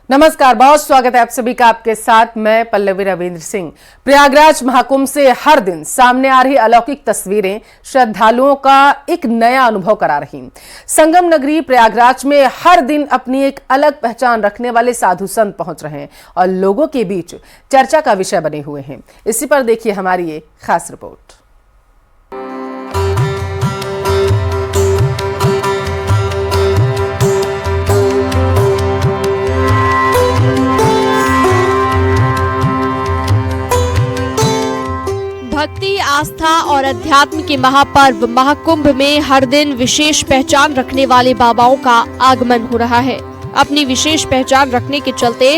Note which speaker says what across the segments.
Speaker 1: नमस्कार, बहुत स्वागत है आप सभी का। आपके साथ मैं पल्लवी रविंद्र सिंह। प्रयागराज महाकुंभ से हर दिन सामने आ रही अलौकिक तस्वीरें श्रद्धालुओं का एक नया अनुभव करा रही। संगम नगरी प्रयागराज में हर दिन अपनी एक अलग पहचान रखने वाले साधु संत पहुंच रहे हैं और लोगों के बीच चर्चा का विषय बने हुए हैं। इसी पर देखिए हमारी ये खास रिपोर्ट।
Speaker 2: भक्ति, आस्था और अध्यात्म के महापर्व महाकुंभ में हर दिन विशेष पहचान रखने वाले बाबाओं का आगमन हो रहा है। अपनी विशेष पहचान रखने के चलते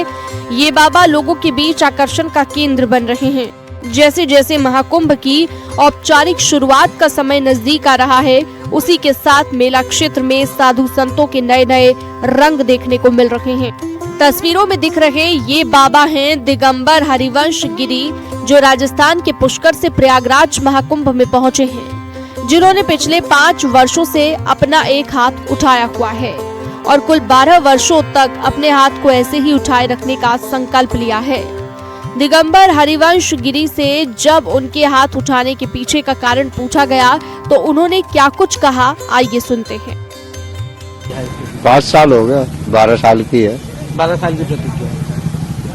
Speaker 2: ये बाबा लोगों के बीच आकर्षण का केंद्र बन रहे हैं। जैसे जैसे महाकुंभ की औपचारिक शुरुआत का समय नजदीक आ रहा है, उसी के साथ मेला क्षेत्र में साधु संतों के नए नए रंग देखने को मिल रहे हैं। तस्वीरों में दिख रहे ये बाबा हैं दिगंबर हरिवंश गिरी, जो राजस्थान के पुष्कर से प्रयागराज महाकुंभ में पहुंचे हैं, जिन्होंने पिछले 5 वर्षों से अपना एक हाथ उठाया हुआ है और कुल 12 वर्षों तक अपने हाथ को ऐसे ही उठाए रखने का संकल्प लिया है। दिगंबर हरिवंश गिरी से जब उनके हाथ उठाने के पीछे का कारण पूछा गया तो उन्होंने क्या कुछ कहा, आइए सुनते हैं।
Speaker 3: 5 साल हो गया, 12 साल की है।
Speaker 4: 12 साल की प्रतिज्ञा,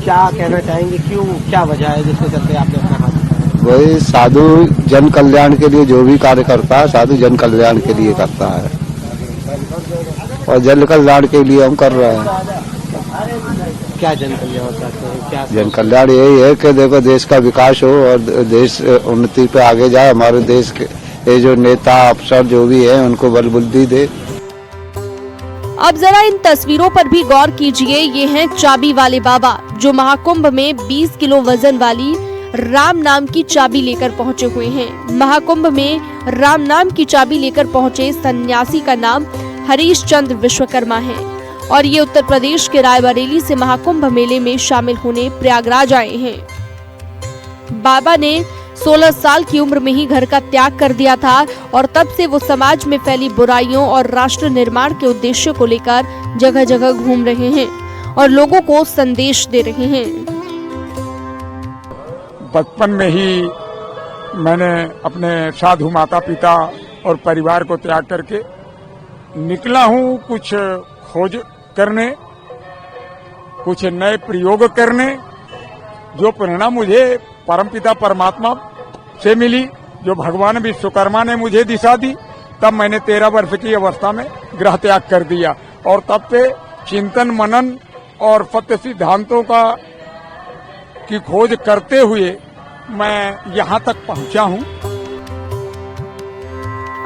Speaker 4: क्या कहना चाहेंगे, क्यों, क्या वजह है जिसके चलते आपने अपना हाथ उठाया?
Speaker 3: वही साधु जन कल्याण के लिए जो भी कार्य करता है, साधु जन कल्याण के लिए करता है और जन कल्याण के लिए हम कर रहे हैं।
Speaker 4: क्या जन कल्याण करते हैं? क्या
Speaker 3: जन कल्याण यही है कि देखो देश का विकास हो और देश उन्नति पे आगे जाए। हमारे देश के ये जो नेता अफसर जो भी है उनको बल बुद्धि दे।
Speaker 2: अब जरा इन तस्वीरों पर भी गौर कीजिए। ये हैं चाबी वाले बाबा, जो महाकुंभ में 20 किलो वजन वाली राम नाम की चाबी लेकर पहुंचे हुए हैं। महाकुंभ में राम नाम की चाबी लेकर पहुंचे सन्यासी का नाम हरीश चंद्र विश्वकर्मा है और ये उत्तर प्रदेश के रायबरेली से महाकुंभ मेले में शामिल होने प्रयागराज आए हैं। बाबा ने 16 साल की उम्र में ही घर का त्याग कर दिया था और तब से वो समाज में फैली बुराइयों और राष्ट्र निर्माण के उद्देश्य को लेकर जगह जगह घूम रहे हैं और लोगों को संदेश दे रहे हैं।
Speaker 5: बचपन में ही मैंने अपने साधु माता पिता और परिवार को त्याग करके निकला हूँ कुछ खोज करने, कुछ नए प्रयोग करने। जो प्रेरणा मुझे परमपिता परमात्मा से मिली, जो भगवान विश्वकर्मा ने मुझे दिशा दी, तब मैंने 13 वर्ष की अवस्था में गृह त्याग कर दिया और तब से चिंतन मनन और सत्य सिद्धांतों की खोज करते हुए मैं यहाँ तक पहुँचा हूँ।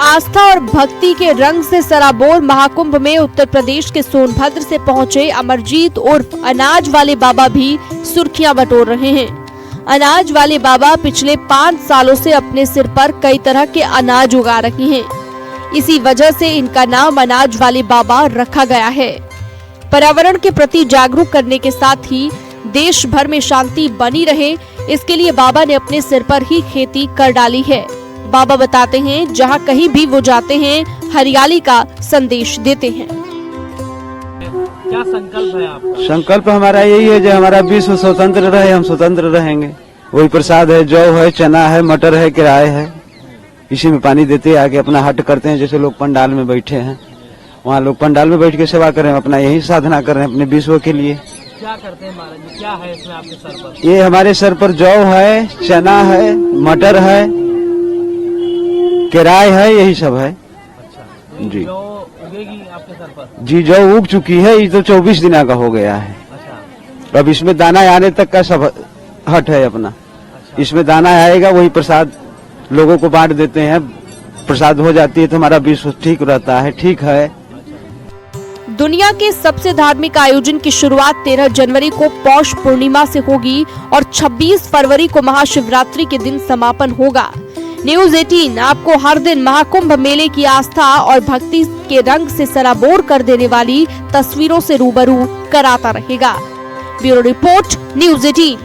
Speaker 2: आस्था और भक्ति के रंग से सराबोर महाकुंभ में उत्तर प्रदेश के सोनभद्र से पहुंचे अमरजीत उर्फ अनाज वाले बाबा भी सुर्खियां बटोर रहे हैं। अनाज वाले बाबा पिछले 5 सालों से अपने सिर पर कई तरह के अनाज उगा रहे हैं। इसी वजह से इनका नाम अनाज वाले बाबा रखा गया है। पर्यावरण के प्रति जागरूक करने के साथ ही देश भर में शांति बनी रहे, इसके लिए बाबा ने अपने सिर पर ही खेती कर डाली है। बाबा बताते हैं जहाँ कहीं भी वो जाते हैं हरियाली का संदेश देते हैं।
Speaker 4: क्या संकल्प है आपका?
Speaker 6: संकल्प हमारा यही है जो हमारा विश्व स्वतंत्र रहे, हम स्वतंत्र रहेंगे। वही प्रसाद है, जौ है, चना है, मटर है, किराए है, इसी में पानी देते आके अपना हट करते हैं। जैसे लोग पंडाल में बैठे हैं, वहाँ लोग पंडाल में बैठ के सेवा करें, अपना यही साधना कर रहे हैं अपने विश्व के लिए।
Speaker 4: क्या करते हैं महाराज जी? क्या है इसमें आपके सर पर?
Speaker 6: ये हमारे सर पर जौ है, चना है, मटर है, किराए है, यही सब है।
Speaker 4: अच्छा,
Speaker 6: जी।
Speaker 4: जो उगेगी आपके सर पर?
Speaker 6: जी, जौ उग चुकी है, ये तो 24 दिन का हो गया है।
Speaker 4: अच्छा,
Speaker 6: अब इसमें दाना आने तक का सब हट है अपना।
Speaker 4: अच्छा।
Speaker 6: इसमें दाना आएगा, वही प्रसाद लोगों को बांट देते हैं। प्रसाद हो जाती है तो हमारा विश्व ठीक रहता है। ठीक है।
Speaker 2: दुनिया के सबसे धार्मिक आयोजन की शुरुआत 13 जनवरी को पौष पूर्णिमा से होगी और 26 फरवरी को महाशिवरात्रि के दिन समापन होगा। न्यूज 18 आपको हर दिन महाकुंभ मेले की आस्था और भक्ति के रंग से सराबोर कर देने वाली तस्वीरों से रूबरू कराता रहेगा। Bureau report, news 18।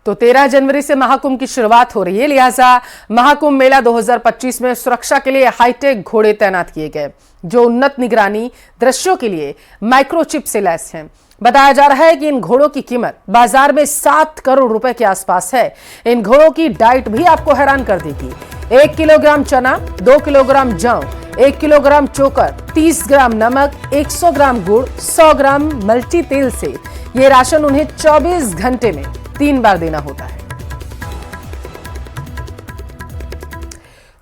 Speaker 1: तो 13 जनवरी से महाकुंभ की शुरुआत हो रही है, लिहाजा महाकुंभ मेला 2025 में सुरक्षा के लिए हाईटेक घोड़े तैनात किए गए जो उन्नत निगरानी दृश्यों के लिए माइक्रोचिप से लैस हैं। बताया जा रहा है कि इन घोड़ों की कीमत बाजार में 7 करोड़ रुपए के आसपास है। इन घोड़ों की डाइट भी आपको हैरान कर देगी। 1 किलोग्राम चना, 2 किलोग्राम जौ, 1 किलोग्राम चोकर, 30 ग्राम नमक, 100 ग्राम गुड़, 100 ग्राम मल्टी तेल से ये राशन उन्हें 24 घंटे में 3 बार देना होता है।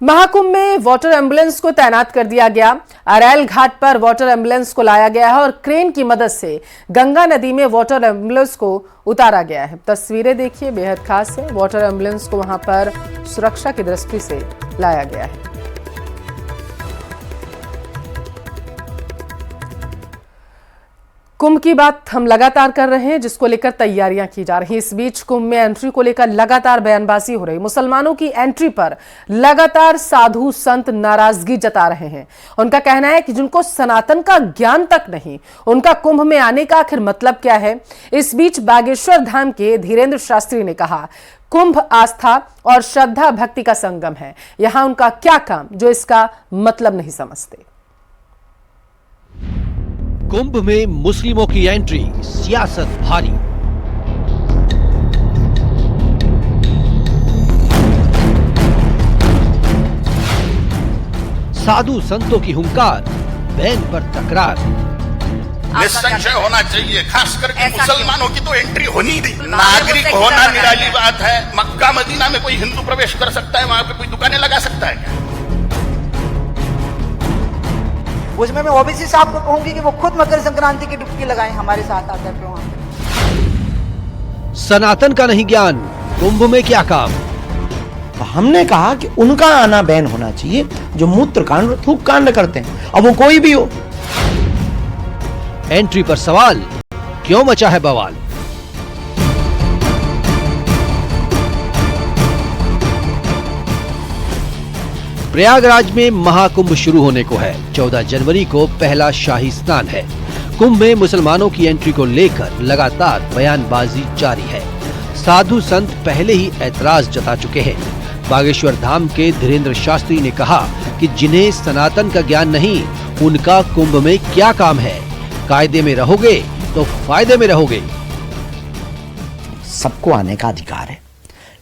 Speaker 1: महाकुंभ में वाटर एम्बुलेंस को तैनात कर दिया गया। अरैल घाट पर वाटर एम्बुलेंस को लाया गया है और क्रेन की मदद से गंगा नदी में वाटर एम्बुलेंस को उतारा गया है। तस्वीरें देखिए, बेहद खास है। वाटर एम्बुलेंस को वहां पर सुरक्षा की दृष्टि से लाया गया है। कुंभ की बात हम लगातार कर रहे हैं, जिसको लेकर तैयारियां की जा रही हैं। इस बीच कुंभ में एंट्री को लेकर लगातार बयानबाजी हो रही। मुसलमानों की एंट्री पर लगातार साधु संत नाराजगी जता रहे हैं। उनका कहना है कि जिनको सनातन का ज्ञान तक नहीं, उनका कुंभ में आने का आखिर मतलब क्या है। इस बीच बागेश्वर धाम के धीरेन्द्र शास्त्री ने कहा, कुंभ आस्था और श्रद्धा भक्ति का संगम है। यहां उनका क्या काम जो इसका मतलब नहीं समझते।
Speaker 7: कुंभ में मुस्लिमों की एंट्री, सियासत भारी। साधु संतों की हुंकार, बैन पर तकरार।
Speaker 8: निसंशय होना चाहिए, खास करके मुसलमानों की तो एंट्री होनी नहीं। नागरिक होना निराली बात है। मक्का मदीना में कोई हिंदू प्रवेश कर सकता है, वहां पे कोई दुकानें लगा सकता है क्या?
Speaker 9: उसमें मैं ओबीसी साहब को कहूंगी कि वो खुद मकर संक्रांति की डुबकी लगाएं हमारे साथ आकर के वहां।
Speaker 7: सनातन का नहीं ज्ञान, कुंभ में क्या काम।
Speaker 4: हमने कहा कि उनका आना बैन होना चाहिए जो मूत्र कांड, थूक कांड करते हैं, अब वो कोई भी हो।
Speaker 7: एंट्री पर सवाल, क्यों मचा है बवाल। प्रयागराज में महाकुंभ शुरू होने को है। 14 जनवरी को पहला शाही स्नान है। कुंभ में मुसलमानों की एंट्री को लेकर लगातार बयानबाजी जारी है। साधु संत पहले ही ऐतराज जता चुके हैं। बागेश्वर धाम के धीरेन्द्र शास्त्री ने कहा कि जिन्हें सनातन का ज्ञान नहीं, उनका कुंभ में क्या काम है। कायदे में रहोगे तो फायदे में रहोगे।
Speaker 4: सबको आने का अधिकार है,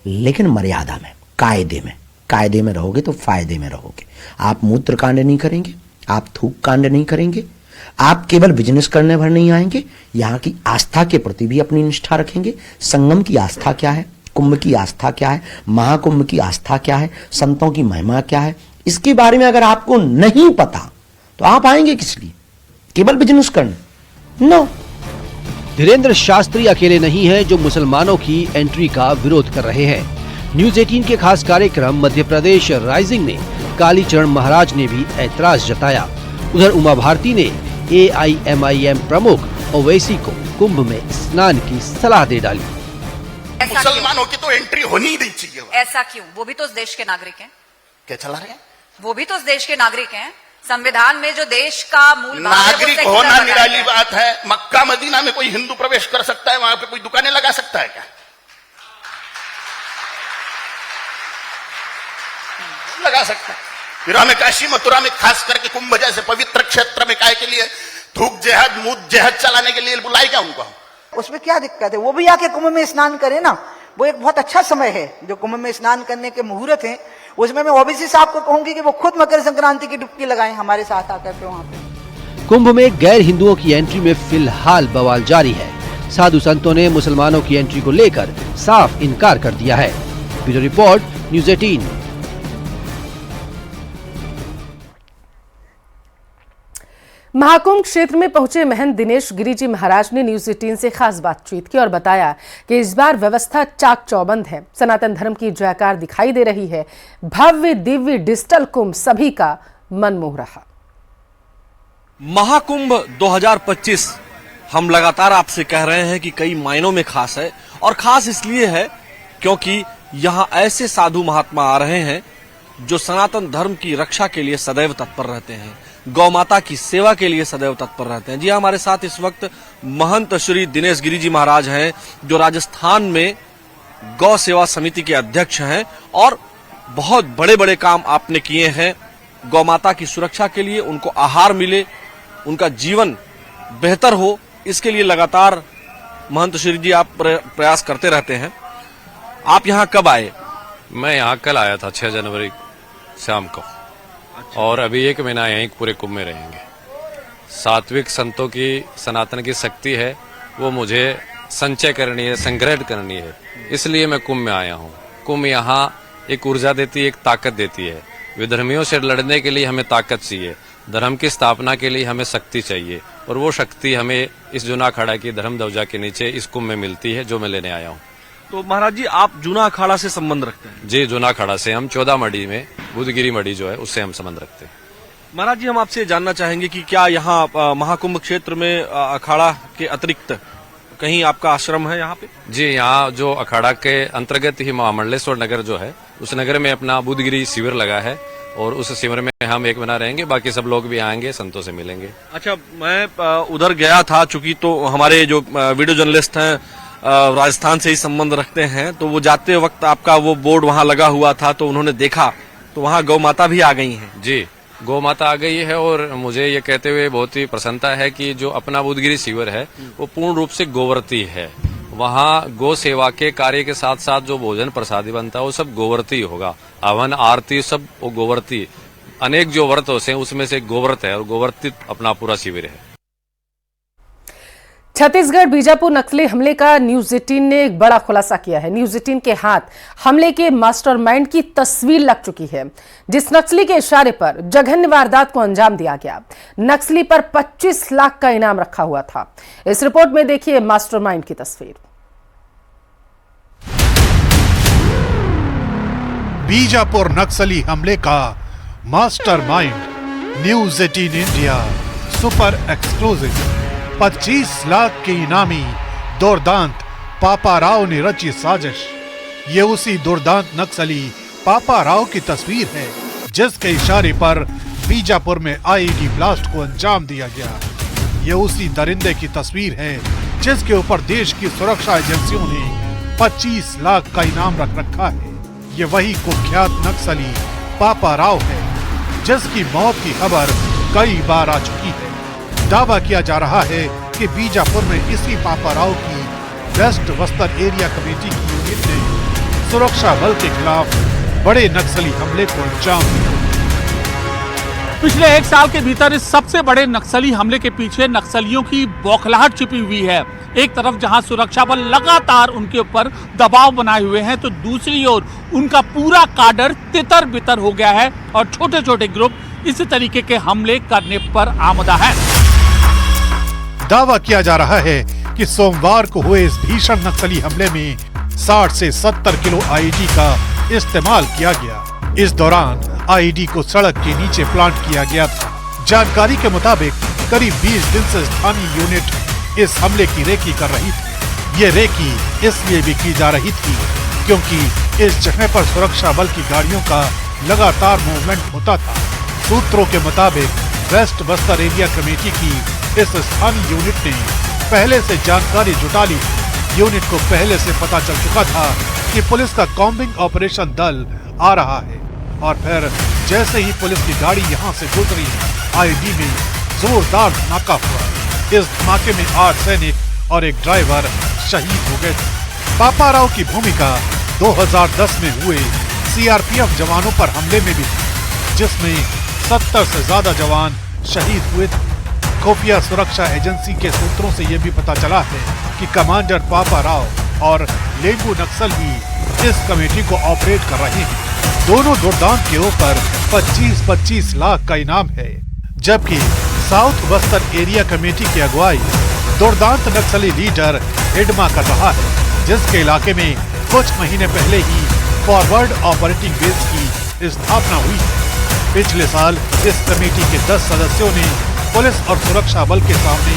Speaker 4: लेकिन मर्यादा में, कायदे में। कायदे में रहोगे तो फायदे में रहोगे। आप मूत्र कांड नहीं करेंगे, आप थूक कांड नहीं करेंगे, आप केवल बिजनेस करने भर नहीं आएंगे, यहाँ की आस्था के प्रति भी अपनी निष्ठा रखेंगे। संगम की आस्था क्या है, कुंभ की आस्था क्या है, महाकुंभ की आस्था क्या है, संतों की महिमा क्या है, इसके बारे में अगर आपको नहीं पता तो आप आएंगे किस लिए? केवल बिजनेस करने? नो।
Speaker 7: धीरेन्द्र शास्त्री अकेले नहीं है जो मुसलमानों की एंट्री का विरोध कर रहे हैं। न्यूज 18 के खास कार्यक्रम मध्य प्रदेश राइजिंग में कालीचरण महाराज ने भी ऐतराज जताया। उधर उमा भारती ने AIMIM प्रमुख ओवैसी को कुंभ में स्नान की सलाह दे डाली।
Speaker 8: मुसलमानों की तो एंट्री होनी नहीं चाहिए।
Speaker 10: ऐसा क्यों? वो भी तो उस देश के नागरिक हैं।
Speaker 8: क्या चला रहे हैं?
Speaker 10: वो भी तो उस देश के नागरिक हैं। संविधान में जो देश का मूल
Speaker 8: नागरिक होना निराली बात है। मक्का मदीना में कोई हिंदू प्रवेश कर सकता है, वहां पे कोई दुकानें लगा सकता है क्या? लगा सकता है। फिर हमें काशी मथुरा में, खास करके कुंभ जैसे पवित्र क्षेत्र में काय के लिए थूक जेहद, मूत जेहद चलाने के लिए बुलाए क्या उनको?
Speaker 9: उसमें क्या दिक्कत है? वो भी आके कुंभ में स्नान करे ना। वो एक बहुत अच्छा समय है जो कुंभ में स्नान करने के मुहूर्त हैं। उसमें मैं ओबीसी साहब को कहूंगी कि वो खुद मकर संक्रांति की डुबकी लगाएं हमारे साथ आकर के वहां पे।
Speaker 7: कुंभ में गैर हिंदुओं की एंट्री में फिलहाल बवाल जारी है। साधु संतों ने मुसलमानों की एंट्री को लेकर साफ इनकार कर दिया है। Bureau report, news 18।
Speaker 1: महाकुंभ क्षेत्र में पहुंचे महंत दिनेश गिरी जी महाराज ने न्यूज 18 से खास बातचीत की और बताया कि इस बार व्यवस्था चाक चौबंद है। सनातन धर्म की जयकार दिखाई दे रही है। भव्य दिव्य डिजिटल कुंभ सभी का मन मोह रहा।
Speaker 11: महाकुंभ 2025 हम लगातार आपसे कह रहे हैं कि कई मायनों में खास है, और खास इसलिए है क्योंकि यहाँ ऐसे साधु महात्मा आ रहे हैं जो सनातन धर्म की रक्षा के लिए सदैव तत्पर रहते हैं, गौ माता की सेवा के लिए सदैव तत्पर रहते हैं। जी हमारे साथ इस वक्त महंत श्री दिनेश गिरी जी महाराज हैं, जो राजस्थान में गौ सेवा समिति के अध्यक्ष हैं और बहुत बड़े बड़े काम आपने किए हैं गौ माता की सुरक्षा के लिए, उनको आहार मिले, उनका जीवन बेहतर हो, इसके लिए लगातार महंत श्री जी आप प्रयास करते रहते हैं। आप यहाँ कब आए?
Speaker 12: मैं यहाँ कल आया था 6 जनवरी शाम को। अच्छा। और अभी 1 महीना यहीं पूरे कुंभ में रहेंगे। सात्विक संतों की सनातन की शक्ति है, वो मुझे संचय करनी है, संग्रह करनी है, इसलिए मैं कुंभ में आया हूँ। कुंभ यहाँ एक ऊर्जा देती है, एक ताकत देती है। विधर्मियों से लड़ने के लिए हमें ताकत चाहिए, धर्म की स्थापना के लिए हमें शक्ति चाहिए, और वो शक्ति हमें इस जूना अखाड़ा की धर्म ध्वजा के नीचे इस कुंभ में मिलती है, जो मैं लेने आया हूँ।
Speaker 11: तो महाराज जी आप जूना अखाड़ा से संबंध रखते हैं?
Speaker 12: जी, जूना अखाड़ा से हम 14 मढ़ी में बुधगिरी मढ़ी जो है उससे हम संबंध रखते हैं।
Speaker 11: महाराज जी हम आपसे जानना चाहेंगे कि क्या यहाँ महाकुंभ क्षेत्र में अखाड़ा के अतिरिक्त कहीं आपका आश्रम है यहाँ पे?
Speaker 12: जी, यहाँ जो अखाड़ा के अंतर्गत ही महामंडलेश्वर नगर जो है उस नगर में अपना बुधगिरी शिविर लगा है, और उस शिविर में हम 1 महीना रहेंगे, बाकी सब लोग भी आएंगे, संतों से मिलेंगे।
Speaker 11: अच्छा, मैं उधर गया था, चूंकि तो हमारे जो वीडियो जर्नलिस्ट हैं राजस्थान से ही संबंध रखते हैं, तो वो जाते वक्त आपका वो बोर्ड वहाँ लगा हुआ था, तो उन्होंने देखा तो वहाँ गौ माता भी आ गई हैं।
Speaker 12: जी, गौ माता आ गई है, और मुझे ये कहते हुए बहुत ही प्रसन्नता है कि जो अपना बुधगिरी शिविर है वो पूर्ण रूप से गोवर्ती है। वहाँ गौ सेवा के कार्य के साथ साथ जो भोजन प्रसादी बनता है वो सब गोवर्ती होगा, हवन आरती सब वो गोवर्ती। अनेक जो व्रत होते हैं उसमें से गोव्रत है, और गोवर्ती अपना पूरा शिविर है।
Speaker 1: छत्तीसगढ़ बीजापुर नक्सली हमले का न्यूज 18 ने एक बड़ा खुलासा किया है। न्यूज 18 के हाथ हमले के मास्टरमाइंड की तस्वीर लग चुकी है, जिस नक्सली के इशारे पर जघन्य वारदात को अंजाम दिया गया। नक्सली पर 25 लाख का इनाम रखा हुआ था। इस रिपोर्ट में देखिए मास्टरमाइंड की तस्वीर।
Speaker 13: बीजापुर नक्सली हमले का mastermind, news 18 India super exclusive. 25 lakh के इनामी दुर्दांत पापा राव ने रची साजिश। ये उसी दुर्दांत नक्सली पापा राव की तस्वीर है जिसके इशारे पर बीजापुर में आईईडी ब्लास्ट को अंजाम दिया गया। ये उसी दरिंदे की तस्वीर है जिसके ऊपर देश की सुरक्षा एजेंसियों ने 25 लाख का इनाम रख रखा है। ये वही कुख्यात नक्सली पापा राव है जिसकी मौत की खबर कई बार आ चुकी है। दावा किया जा रहा है कि बीजापुर में इसी पापा राव की वेस्ट बस्तर एरिया कमेटी की यूनिट ने सुरक्षा बल के खिलाफ बड़े नक्सली हमले को अंजाम दिया।
Speaker 14: पिछले 1 साल के भीतर इस सबसे बड़े नक्सली हमले के पीछे नक्सलियों की बौखलाहट छिपी हुई है। एक तरफ जहां सुरक्षा बल लगातार उनके ऊपर दबाव बनाए हुए हैं, तो दूसरी ओर उनका पूरा काडर तितर बितर हो गया है और छोटे छोटे ग्रुप इस तरीके के हमले करने पर आमदा है।
Speaker 13: दावा किया जा रहा है कि सोमवार को हुए इस भीषण नक्सली हमले में 60 से 70 किलो आईईडी का इस्तेमाल किया गया। इस दौरान आईईडी को सड़क के नीचे प्लांट किया गया था। जानकारी के मुताबिक करीब 20 दिन से स्थानीय यूनिट इस हमले की रेकी कर रही थी। ये रेकी इसलिए भी की जा रही थी क्योंकि इस जगह पर सुरक्षा बल की गाड़ियों का लगातार मूवमेंट होता था। सूत्रों के मुताबिक वेस्ट बस्तर एरिया कमेटी की इस स्थानीय यूनिट ने पहले से जानकारी जुटा ली। यूनिट को पहले से पता चल चुका था कि पुलिस का कॉम्बिंग ऑपरेशन दल आ रहा है, और फिर जैसे ही पुलिस की गाड़ी यहां से गुजरी, आईईडी में जोरदार धमाका हुआ। इस धमाके में 8 सैनिक और एक ड्राइवर शहीद हो गए थे। पापा राव की भूमिका 2010 में हुए सीआरपीएफ जवानों पर हमले में भी थी, जिसमें 70 से ज्यादा जवान शहीद हुए थे। खुफिया सुरक्षा एजेंसी के सूत्रों से यह भी पता चला है कि कमांडर पापा राव और लेंगू नक्सल ही इस कमेटी को ऑपरेट कर रहे हैं। दोनों दुर्दांत के ऊपर 25-25 लाख का इनाम है, जबकि साउथ बस्तर एरिया कमेटी की अगुवाई दुर्दांत नक्सली लीडर हिडमा कर रहा है, जिसके इलाके में कुछ महीने पहले ही फॉरवर्ड ऑपरेटिंग बेस की स्थापना हुई है। पिछले साल इस कमेटी के 10 सदस्यों ने पुलिस और सुरक्षा बल के सामने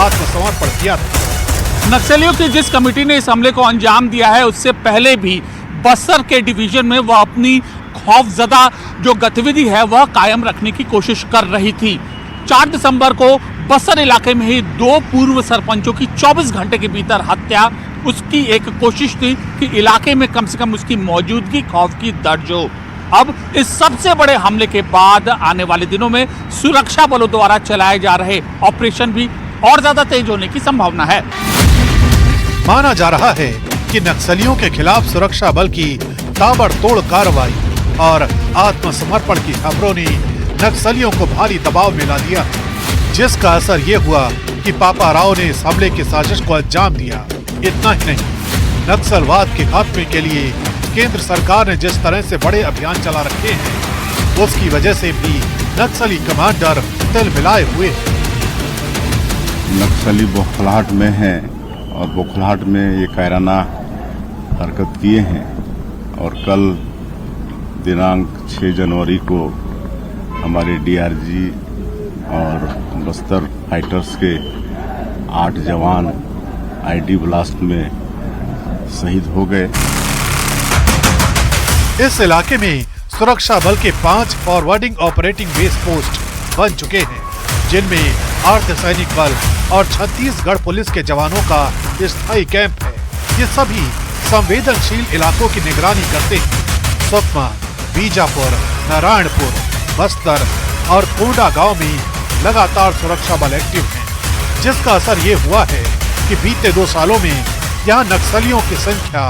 Speaker 13: आत्मसमर्पण किया था।
Speaker 14: नक्सलियों की जिस कमेटी ने इस हमले को अंजाम दिया है, उससे पहले भी बस्तर के डिवीजन में वह अपनी खौफजदा जो गतिविधि है वह कायम रखने की कोशिश कर रही थी। 4 दिसंबर को बस्तर इलाके में ही 2 पूर्व सरपंचों की 24 घंटे के भीतर हत्या, उसकी एक कोशिश थी कि इलाके में कम से कम उसकी मौजूदगी खौफ की दर्ज हो। अब इस सबसे बड़े हमले के बाद आने वाले दिनों में सुरक्षा बलों द्वारा चलाए जा रहे ऑपरेशन भी और ज्यादा तेज होने की संभावना है।
Speaker 13: माना जा रहा है कि नक्सलियों के खिलाफ सुरक्षा बल की ताबड़तोड़ कार्रवाई और आत्मसमर्पण की खबरों ने नक्सलियों को भारी दबाव में ला दिया, जिसका असर ये हुआ कि पापा राव ने इस हमले की साजिश को अंजाम दिया। इतना ही नहीं, नक्सलवाद के खात्मे के लिए केंद्र सरकार ने जिस तरह से बड़े अभियान चला रखे हैं, उसकी वजह से भी नक्सली कमांडर तिलमिलाए हुए।
Speaker 15: नक्सली बौखलाहट में है और बौखलाहट में ये कायराना हरकत किए हैं और कल दिनांक 6 जनवरी को हमारे डीआरजी और बस्तर फाइटर्स के 8 जवान आईडी ब्लास्ट में शहीद हो गए।
Speaker 13: इस इलाके में सुरक्षा बल के 5 फॉरवर्डिंग ऑपरेटिंग बेस पोस्ट बन चुके हैं, जिनमें अर्धसैनिक बल और छत्तीसगढ़ पुलिस के जवानों का स्थायी कैंप है। ये सभी संवेदनशील इलाकों की निगरानी करते हैं। सुकमा, बीजापुर, नारायणपुर, बस्तर और कोंडा गांव में लगातार सुरक्षा बल एक्टिव हैं, जिसका असर ये हुआ है कि बीते 2 सालों में यहाँ नक्सलियों की संख्या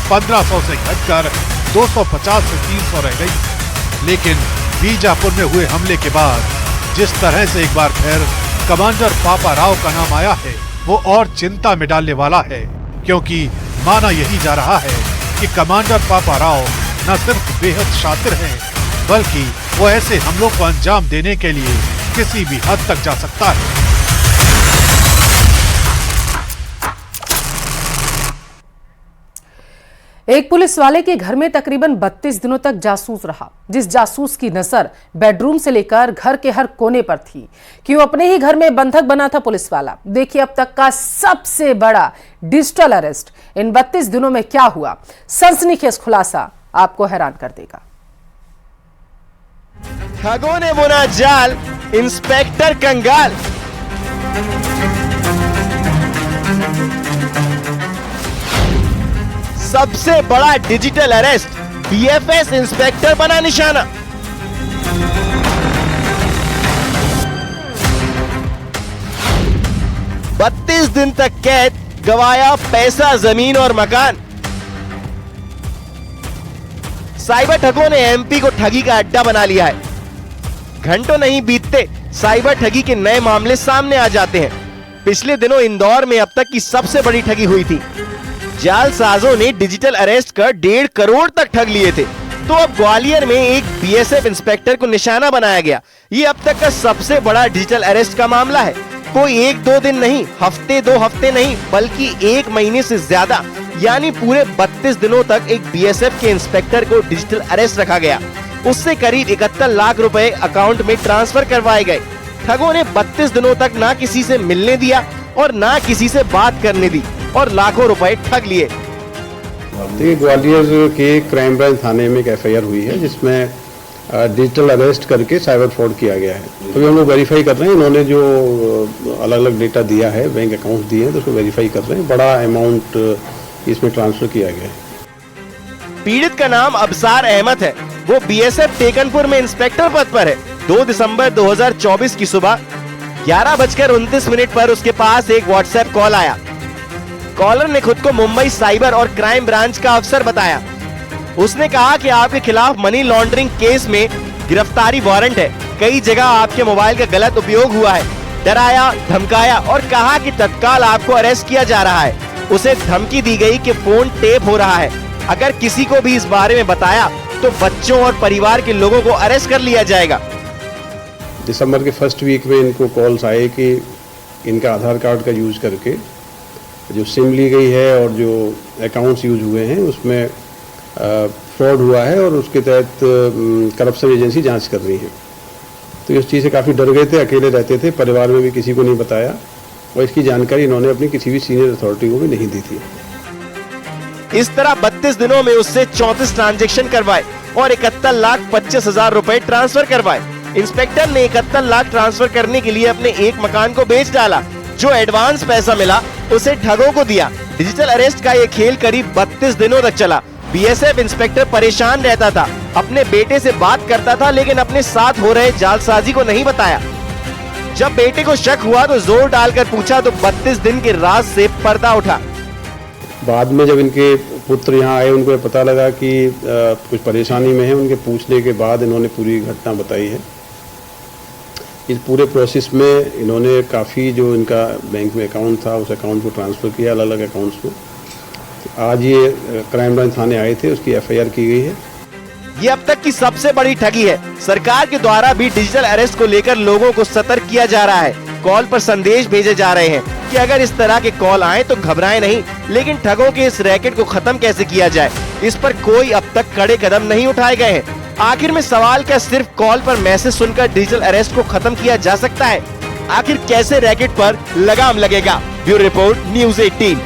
Speaker 13: 1500 से घटकर 250 से 300 रह गई। लेकिन बीजापुर में हुए हमले के बाद जिस तरह से एक बार फिर कमांडर पापा राव का नाम आया है, वो और चिंता में डालने वाला है, क्योंकि माना यही जा रहा है कि कमांडर पापा राव न सिर्फ बेहद शातिर हैं, बल्कि वो ऐसे हमलों को अंजाम देने के लिए किसी भी हद तक जा सकता है।
Speaker 1: एक पुलिस वाले के घर में तकरीबन 32 दिनों तक जासूस रहा, जिस जासूस की नजर बेडरूम से लेकर घर के हर कोने पर थी। क्यों अपने ही घर में बंधक बना था पुलिस वाला? देखिए अब तक का सबसे बड़ा डिजिटल अरेस्ट। इन 32 दिनों में क्या हुआ, सनसनीखेज खुलासा आपको हैरान कर देगा।
Speaker 16: ठगों ने बुना जाल, इंस्पेक्टर कंगाल। सबसे बड़ा डिजिटल अरेस्ट, बीएफएस इंस्पेक्टर बना निशाना। बत्तीस दिन तक कैद, गवाया पैसा, जमीन और मकान। साइबर ठगों ने एमपी को ठगी का अड्डा बना लिया है। घंटों नहीं बीतते साइबर ठगी के नए मामले सामने आ जाते हैं। पिछले दिनों इंदौर में अब तक की सबसे बड़ी ठगी हुई थी। जालसाजों ने डिजिटल अरेस्ट कर 1.5 करोड़ तक ठग लिए थे। तो अब ग्वालियर में एक बीएसएफ इंस्पेक्टर को निशाना बनाया गया। ये अब तक का सबसे बड़ा डिजिटल अरेस्ट का मामला है। कोई 1-2 दिन नहीं, हफ्ते 2 हफ्ते नहीं, बल्कि 1 महीने से ज्यादा यानी पूरे 32 दिनों तक एक बीएसएफ के इंस्पेक्टर को डिजिटल अरेस्ट रखा गया। उससे करीब 71 लाख रुपए अकाउंट में ट्रांसफर करवाए गए। ठगों ने 32 दिनों तक ना किसी से मिलने दिया और ना किसी से बात करने दी और लाखों रुपए ठग लिए।
Speaker 17: देखिए, ग्वालियर के क्राइम ब्रांच थाने में एक एफआईआर हुई है, जिसमें डिजिटल अरेस्ट करके साइबर फ्रॉड किया गया है। तो हम लोग वेरीफाई कर रहे हैं। इन्होंने जो अलग अलग डेटा दिया है, बैंक अकाउंट दिए हैं, तो उसको वेरीफाई कर रहे हैं। बड़ा अमाउंट इसमें ट्रांसफर किया गया है।
Speaker 16: पीड़ित का नाम अबसार अहमद है। वो बीएसएफ टेकनपुर में इंस्पेक्टर पद पर है। 2 दिसंबर 2024 की सुबह 11:29 पर उसके पास एक व्हाट्सएप कॉल आया। कॉलर ने खुद को मुंबई साइबर और क्राइम ब्रांच का अफसर बताया। उसने कहा कि आपके खिलाफ मनी लॉन्ड्रिंग केस में गिरफ्तारी वारंट है। कई जगह आपके मोबाइल का गलत उपयोग हुआ है। डराया, धमकाया और कहा कि तत्काल आपको अरेस्ट किया जा रहा है। उसे धमकी दी गई कि फोन टेप हो रहा है। अगर किसी को भी इस बारे में बताया तो बच्चों और परिवार के लोगों को अरेस्ट कर लिया जाएगा।
Speaker 17: दिसंबर के फर्स्ट वीक में इनको कॉल्स आए कि इनका आधार कार्ड का यूज करके जो सिम ली गई है और जो अकाउंट्स यूज हुए हैं उसमें फ्रॉड हुआ है और उसके तहत करप्शन एजेंसी जांच कर रही है। तो इस चीज़ से काफ़ी डर गए थे, अकेले रहते थे, परिवार में भी किसी को नहीं बताया और इसकी जानकारी इन्होंने अपनी किसी भी सीनियर अथॉरिटी को भी नहीं दी थी।
Speaker 16: इस तरह 32 दिनों में उससे 34 ट्रांजैक्शन करवाए और 71,25,000 रुपए ट्रांसफर करवाए। इंस्पेक्टर ने 71 लाख ट्रांसफर करने के लिए अपने एक मकान को बेच डाला। जो एडवांस पैसा मिला उसे ठगों को दिया। डिजिटल अरेस्ट का ये खेल करीब 32 दिनों तक चला। बीएसएफ इंस्पेक्टर परेशान रहता था, अपने बेटे से बात करता था लेकिन अपने साथ हो रहे जालसाजी को नहीं बताया। जब बेटे को शक हुआ तो जोर डालकर पूछा तो 32 दिन के राज से पर्दा उठा।
Speaker 17: बाद में जब इनके पुत्र यहाँ आए, उनको पता लगा कि कुछ परेशानी में है। उनके पूछने के बाद इन्होंने पूरी घटना बताई है। इस पूरे प्रोसेस में इन्होंने काफ़ी जो इनका बैंक में अकाउंट था उस अकाउंट को ट्रांसफ़र किया अलग अलग अकाउंट्स में। आज ये क्राइम ब्रांच थाने आए थे, उसकी एफआईआर की गई है।
Speaker 16: ये अब तक की सबसे बड़ी ठगी है। सरकार के द्वारा भी डिजिटल अरेस्ट को लेकर लोगों को सतर्क किया जा रहा है। कॉल पर संदेश भेजे जा रहे हैं कि अगर इस तरह के कॉल आए तो घबराएं नहीं, लेकिन ठगों के इस रैकेट को खत्म कैसे किया जाए, इस पर कोई अब तक कड़े कदम नहीं उठाए गए हैं। आखिर में सवाल क्या सिर्फ कॉल पर मैसेज सुनकर डिजिटल अरेस्ट को खत्म किया जा सकता है? आखिर कैसे रैकेट पर लगाम लगेगा? Bureau report, news 18।